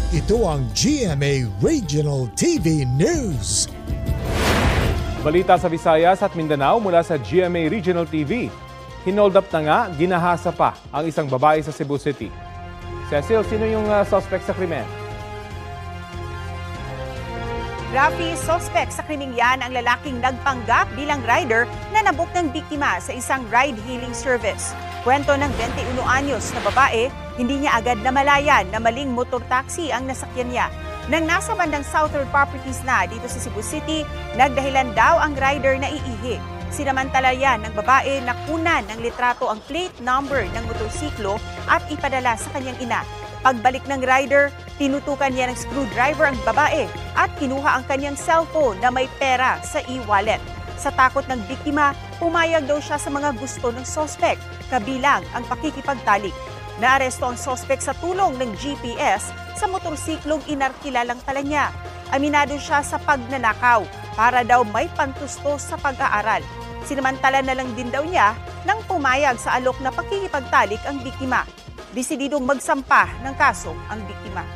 Ito ang GMA Regional TV News. Balita sa Visayas at Mindanao mula sa GMA Regional TV. Hinold up na nga, ginahasa pa ang isang babae sa Cebu City. Cecil, sino yung suspect sa krimen? Rafi, suspect sa krimeng yan ang lalaking nagpanggap bilang rider na nabuk ng biktima sa isang ride-hailing service. Kwento ng 21 anyos na babae, hindi niya agad namalayan na maling motor taxi ang nasakyan niya. Nang nasa bandang Southern Properties na dito sa Cebu City, nagdahilan daw ang rider na iihi. Sinamantala yan ng babae na kunan ng litrato ang plate number ng motorsiklo at ipadala sa kanyang ina. Pagbalik ng rider, tinutukan niya ng screwdriver ang babae at kinuha ang kanyang cellphone na may pera sa e-wallet. Sa takot ng biktima, pumayag daw siya sa mga gusto ng suspect, kabilang ang pakikipagtalik. Naaresto ang suspect sa tulong ng GPS sa motorsiklong inarkilalang pala niya. Aminado siya sa pagnanakaw para daw may pantusto sa pag-aaral. Sinamantala na lang din daw niya nang pumayag sa alok na pakikipagtalik ang biktima. Desididong magsampa ng kaso ang biktima.